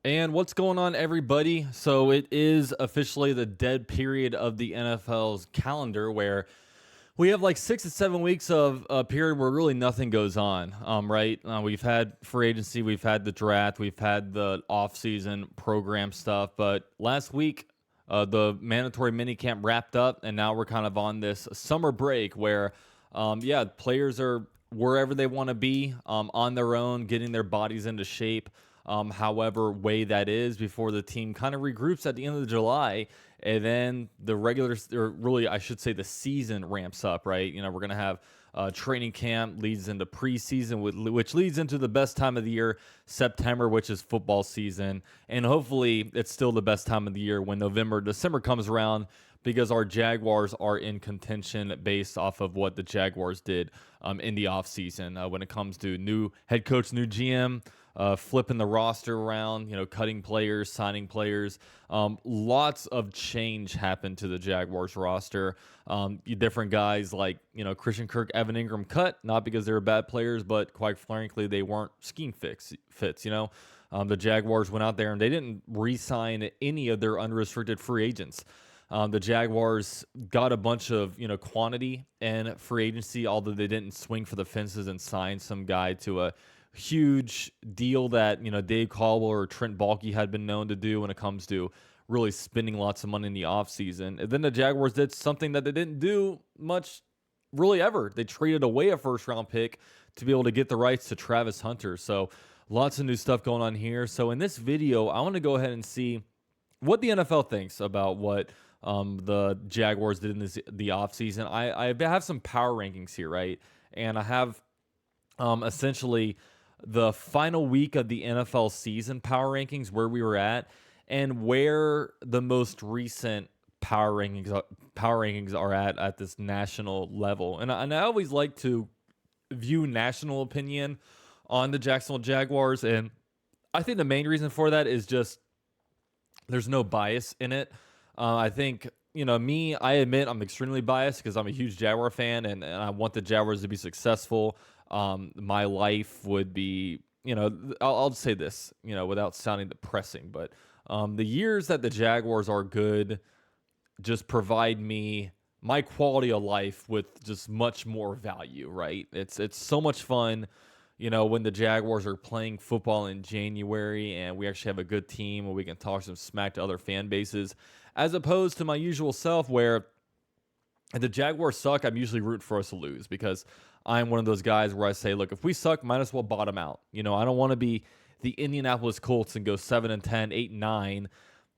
And what's going on, everybody? So it is officially the dead period of the NFL's calendar where we have like 6 to 7 weeks of a period where really nothing goes on, right? We've had free agency, we've had the draft, we've had the offseason program stuff, but last week the mandatory minicamp wrapped up, and now we're kind of on this summer break where, players are wherever they want to be on their own, getting their bodies into shape, however way that is, before the team kind of regroups at the end of July, and then the regular, or really I should say the season ramps up, right? You know, we're going to have training camp leads into preseason, which leads into the best time of the year, September, which is football season. And hopefully it's still the best time of the year when November, December comes around, because our Jaguars are in contention based off of what the Jaguars did in the offseason when it comes to new head coach, new GM, flipping the roster around, cutting players, signing players. Lots of change happened to the Jaguars roster. Different guys like, Christian Kirk, Evan Ingram cut, not because they were bad players, but quite frankly, they weren't scheme fits. The Jaguars went out there and they didn't re-sign any of their unrestricted free agents. The Jaguars got a bunch of quantity and free agency, although they didn't swing for the fences and sign some guy to a huge deal that Dave Caldwell or Trent Baalke had been known to do when it comes to really spending lots of money in the offseason. And then the Jaguars did something that they didn't do much really ever. They traded away a first round pick to be able to get the rights to Travis Hunter. So lots of new stuff going on here. So in this video, I want to go ahead and see what the NFL thinks about what the Jaguars did in the offseason. I have some power rankings here, right? And I have essentially the final week of the NFL season power rankings, where we were at, and where the most recent power rankings are at this national level. And I always like to view national opinion on the Jacksonville Jaguars, and I think the main reason for that is just there's no bias in it. I think, me, I admit I'm extremely biased because I'm a huge Jaguar fan and I want the Jaguars to be successful. My life would be, I'll say this, without sounding depressing, but the years that the Jaguars are good just provide me my quality of life with just much more value, right? It's so much fun, when the Jaguars are playing football in January and we actually have a good team where we can talk some smack to other fan bases, as opposed to my usual self where if the Jaguars suck, I'm usually rooting for us to lose because I'm one of those guys where I say, look, if we suck, might as well bottom out. I don't want to be the Indianapolis Colts and go 7-10, 8-9,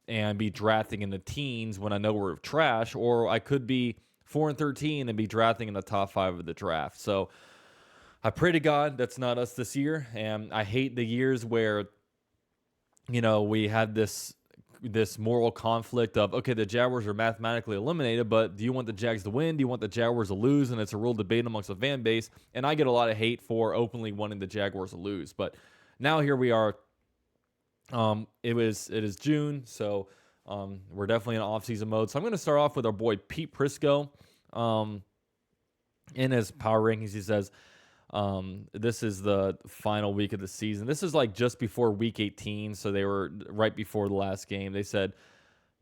and be drafting in the teens when I know we're trash, or I could be 4-13 and be drafting in the top 5 of the draft. So I pray to God that's not us this year, and I hate the years where, we had this moral conflict of, okay, the Jaguars are mathematically eliminated, but do you want the Jags to win? Do you want the Jaguars to lose? And it's a real debate amongst the fan base, and I get a lot of hate for openly wanting the Jaguars to lose. But now here we are. It is June, so we're definitely in off-season mode. So I'm going to start off with our boy Pete Prisco. In his power rankings, he says, this is the final week of the season. This is like just before week 18, so they were right before the last game. They said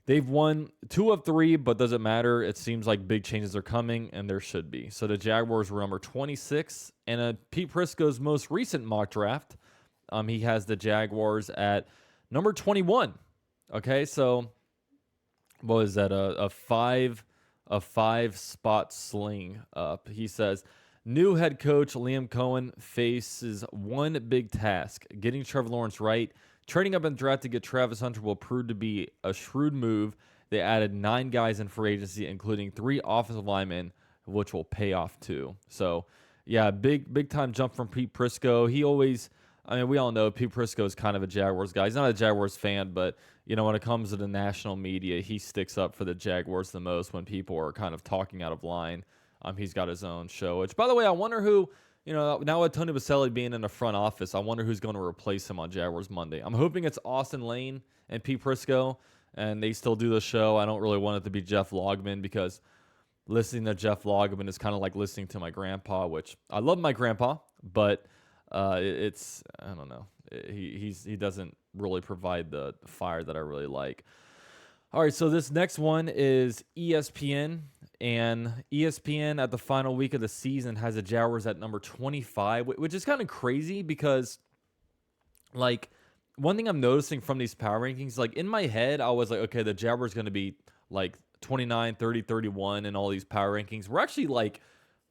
they've won 2 of 3, but doesn't matter. It seems like big changes are coming, and there should be. So the Jaguars were number 26, and Pete Prisco's most recent mock draft, he has the Jaguars at number 21. Okay, so what was that? A five spot sling up. He says, new head coach Liam Cohen faces one big task: getting Trevor Lawrence right. Trading up in the draft to get Travis Hunter will prove to be a shrewd move. They added 9 guys in free agency, including 3 offensive linemen, which will pay off too. So, yeah, big time jump from Pete Prisco. He always, we all know Pete Prisco is kind of a Jaguars guy. He's not a Jaguars fan, but when it comes to the national media, he sticks up for the Jaguars the most when people are kind of talking out of line. He's got his own show, which, by the way, I wonder who, now with Tony Baselli being in the front office, I wonder who's going to replace him on Jaguars Monday. I'm hoping it's Austin Lane and Pete Prisco, and they still do the show. I don't really want it to be Jeff Logman because listening to Jeff Logman is kind of like listening to my grandpa, which I love my grandpa, but I don't know. he doesn't really provide the fire that I really like. All right, so this next one is ESPN, and ESPN at the final week of the season has the Jaguars at number 25, which is kind of crazy because, like, one thing I'm noticing from these power rankings, like, in my head, I was like, okay, the Jaguars going to be, like, 29, 30, 31 in all these power rankings. We're actually, like,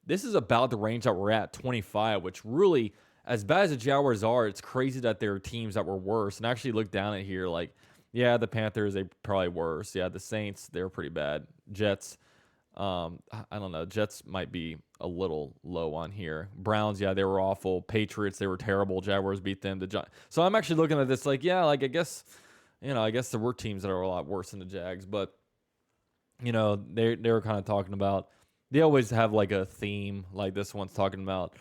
this is about the range that we're at, 25, which really, as bad as the Jaguars are, it's crazy that there are teams that were worse. And actually look down at here, like, yeah, the Panthers, they probably worse. Yeah, the Saints, they're pretty bad. Jets, I don't know. Jets might be a little low on here. Browns, yeah, they were awful. Patriots, they were terrible. Jaguars beat them. So I'm actually looking at this like, yeah, like I guess there were teams that are a lot worse than the Jags, but they were kind of talking about. They always have like a theme, like this one's talking about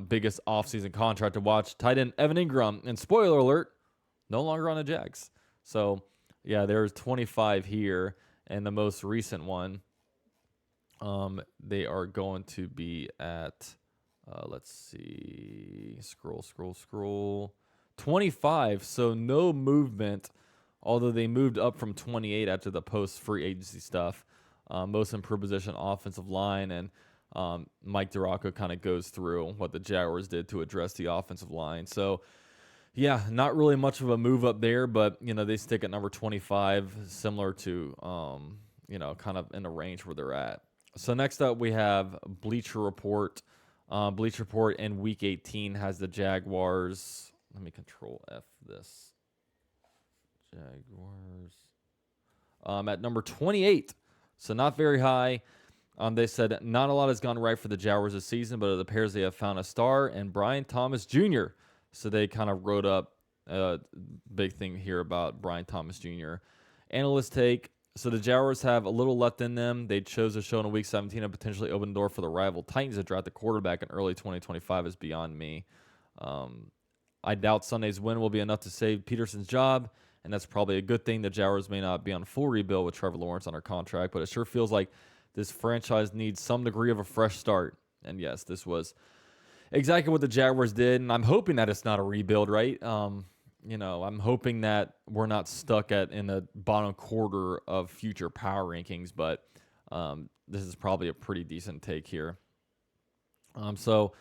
biggest offseason contract to watch. Tight end Evan Ingram, and spoiler alert, no longer on the Jags. So, yeah, there's 25 here, and the most recent one, they are going to be at, let's see, scroll, 25, so no movement, although they moved up from 28 after the post-free agency stuff. Most improved position, offensive line, and Mike DiRocco kind of goes through what the Jaguars did to address the offensive line. So, yeah, not really much of a move up there, but, they stick at number 25, similar to, kind of in the range where they're at. So next up, we have Bleacher Report. Bleacher Report in Week 18 has the Jaguars. Let me Control F this. Jaguars. At number 28, so not very high. They said not a lot has gone right for the Jaguars this season, but it appears they have found a star in Brian Thomas Jr., so they kind of wrote up a big thing here about Brian Thomas Jr. Analysts take, so the Jaguars have a little left in them. They chose to show in Week 17 and potentially open the door for the rival Titans to draft the quarterback in early 2025 is beyond me. I doubt Sunday's win will be enough to save Peterson's job, and that's probably a good thing. The Jaguars may not be on full rebuild with Trevor Lawrence under contract, but it sure feels like this franchise needs some degree of a fresh start. And yes, this was exactly what the Jaguars did, and I'm hoping that it's not a rebuild, right? I'm hoping that we're not stuck in the bottom quarter of future power rankings, but this is probably a pretty decent take here. So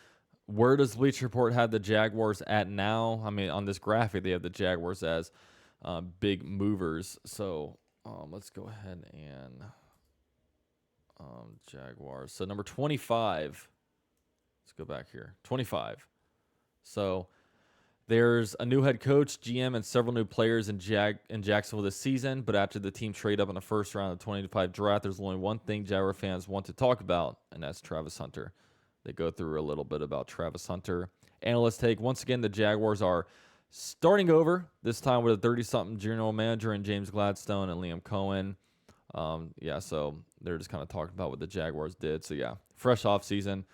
where does Bleacher Report have the Jaguars at now? I mean, on this graphic, they have the Jaguars as big movers. So let's go ahead and Jaguars. So number 25. Let's go back here. 25. So there's a new head coach, GM, and several new players in Jacksonville this season. But after the team trade up in the first round of the 2025 draft, there's only one thing Jaguar fans want to talk about, and that's Travis Hunter. They go through a little bit about Travis Hunter. Analysts take, once again, the Jaguars are starting over, this time with a 30-something general manager in James Gladstone and Liam Cohen. So they're just kind of talking about what the Jaguars did. So, yeah, fresh offseason.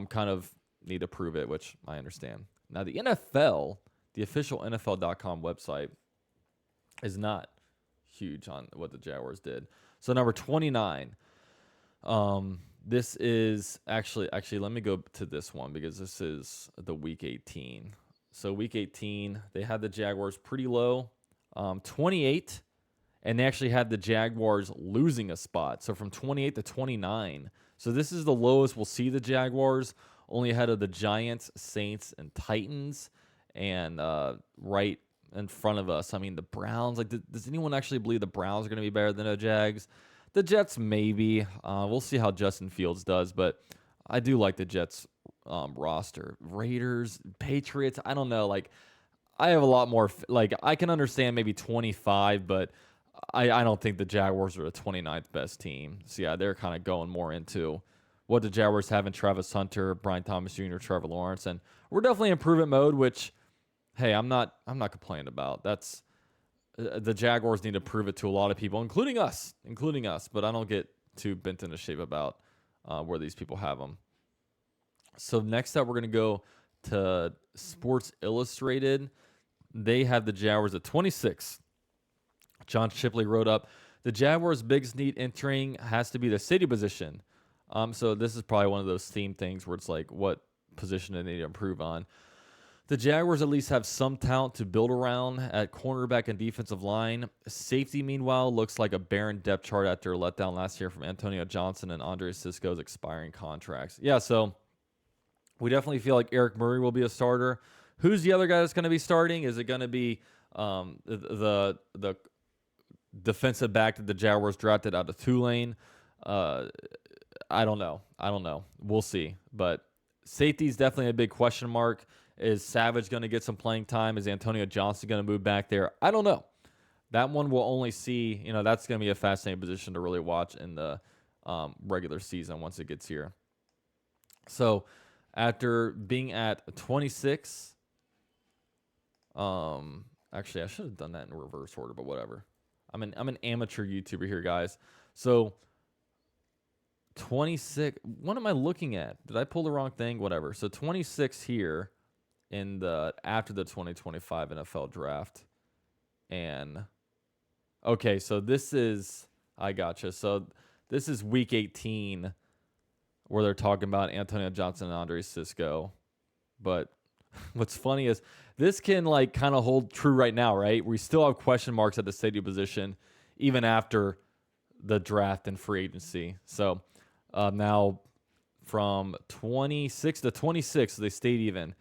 Kind of need to prove it, which I understand. Now, the NFL, the official NFL.com website, is not huge on what the Jaguars did. So, number 29. This is actually, let me go to this one because this is the Week 18. So, Week 18, they had the Jaguars pretty low, 28, and they actually had the Jaguars losing a spot. So, from 28 to 29. So, this is the lowest we'll see the Jaguars, only ahead of the Giants, Saints, and Titans, and right in front of us. I mean, the Browns. Like, does anyone actually believe the Browns are going to be better than the Jags? The Jets, maybe. We'll see how Justin Fields does, but I do like the Jets roster. Raiders, Patriots, I don't know. Like, I have a lot more. Like, I can understand maybe 25, but I don't think the Jaguars are the 29th best team. So, yeah, they're kind of going more into what the Jaguars have in Travis Hunter, Brian Thomas Jr., Trevor Lawrence, and we're definitely in improvement mode, which, hey, I'm not complaining about. That's the Jaguars need to prove it to a lot of people, including us. But I don't get too bent into shape about where these people have them. So next up, we're going to go to Sports Illustrated. They have the Jaguars at 26. John Shipley wrote up, the Jaguars' biggest need entering has to be the safety position. So this is probably one of those theme things where it's like, what position do they need to improve on? The Jaguars at least have some talent to build around at cornerback and defensive line. Safety, meanwhile, looks like a barren depth chart after a letdown last year from Antonio Johnson and Andre Sisco's expiring contracts. Yeah, so we definitely feel like Eric Murray will be a starter. Who's the other guy that's going to be starting? Is it going to be the defensive back that the Jaguars drafted out of Tulane? I don't know. We'll see. But safety is definitely a big question mark. Is Savage going to get some playing time? Is Antonio Johnson going to move back there? I don't know. That one we'll only see. That's going to be a fascinating position to really watch in the regular season once it gets here. So after being at 26, actually I should have done that in reverse order, but whatever. I'm an amateur YouTuber here, guys. So 26. What am I looking at? Did I pull the wrong thing? Whatever. So 26 here. After the 2025 NFL draft. And okay, so I gotcha. So this is week 18 where they're talking about Antonio Johnson and Andre Sisco. But what's funny is this can kind of hold true right now, right? We still have question marks at the safety position even after the draft and free agency. So now from 26 to 26, they stayed even.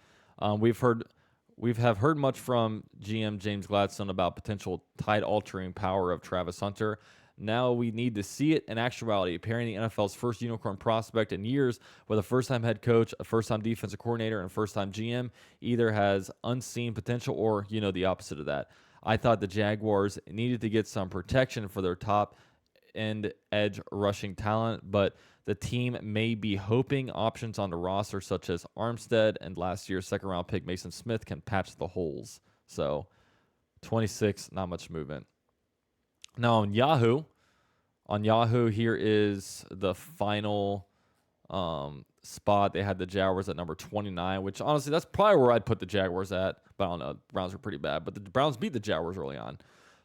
We have heard much from GM James Gladstone about potential tide-altering power of Travis Hunter. Now we need to see it in actuality, pairing the NFL's first unicorn prospect in years with a first-time head coach, a first-time defensive coordinator, and first-time GM either has unseen potential or, the opposite of that. I thought the Jaguars needed to get some protection for their top-end edge rushing talent, but the team may be hoping options on the roster such as Armstead and last year's second-round pick Mason Smith can patch the holes. So 26, not much movement. Now on Yahoo, here is the final spot. They had the Jaguars at number 29, which honestly, that's probably where I'd put the Jaguars at. But I don't know. The Browns were pretty bad, but the Browns beat the Jaguars early on.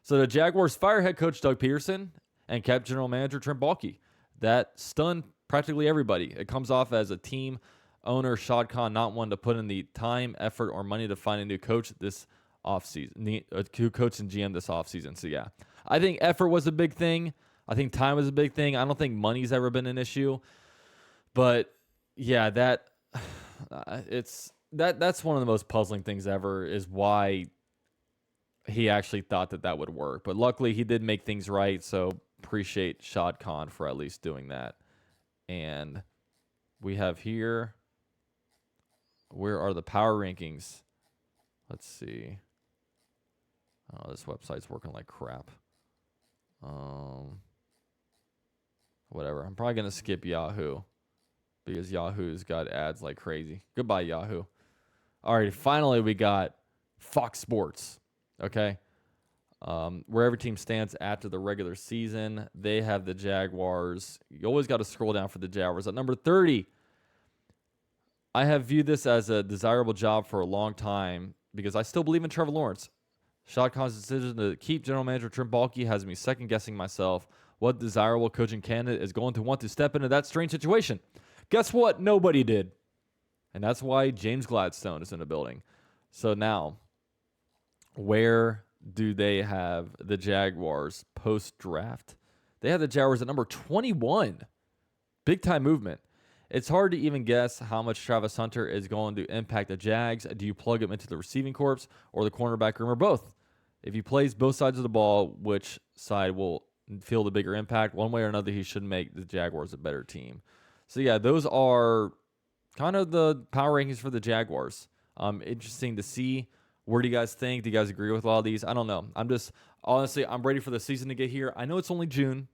So the Jaguars fired head coach Doug Peterson and kept general manager Trent Baalke. That stunned practically everybody. It comes off as a team owner, Shad Khan, not one to put in the time, effort, or money to find a new coach this offseason, new coach and GM this offseason. So, yeah, I think effort was a big thing. I think time was a big thing. I don't think money's ever been an issue. But, yeah, that's one of the most puzzling things ever is why he actually thought that would work. But luckily, he did make things right, so appreciate Shad Khan for at least doing that. And we have here, where are the power rankings? Let's see. Oh, this website's working like crap. Whatever. I'm probably going to skip Yahoo because Yahoo's got ads like crazy. Goodbye, Yahoo. All right, finally we got Fox Sports. Okay. Where every team stands after the regular season. They have the Jaguars. You always got to scroll down for the Jaguars. At number 30, I have viewed this as a desirable job for a long time because I still believe in Trevor Lawrence. Shad Khan's decision to keep general manager Trent Baalke has me second-guessing myself what desirable coaching candidate is going to want to step into that strange situation. Guess what? Nobody did. And that's why James Gladstone is in the building. So now, where do they have the Jaguars post-draft? They have the Jaguars at number 21. Big-time movement. It's hard to even guess how much Travis Hunter is going to impact the Jags. Do you plug him into the receiving corps or the cornerback room or both? If he plays both sides of the ball, which side will feel the bigger impact? One way or another, he should make the Jaguars a better team. So, yeah, those are kind of the power rankings for the Jaguars. Interesting to see. Where do you guys think? Do you guys agree with all these? I don't know. I'm ready for the season to get here. I know it's only June,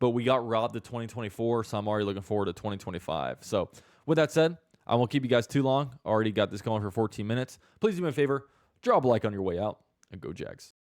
but we got robbed of 2024, so I'm already looking forward to 2025. So with that said, I won't keep you guys too long. I already got this going for 14 minutes. Please do me a favor, drop a like on your way out, and go Jags.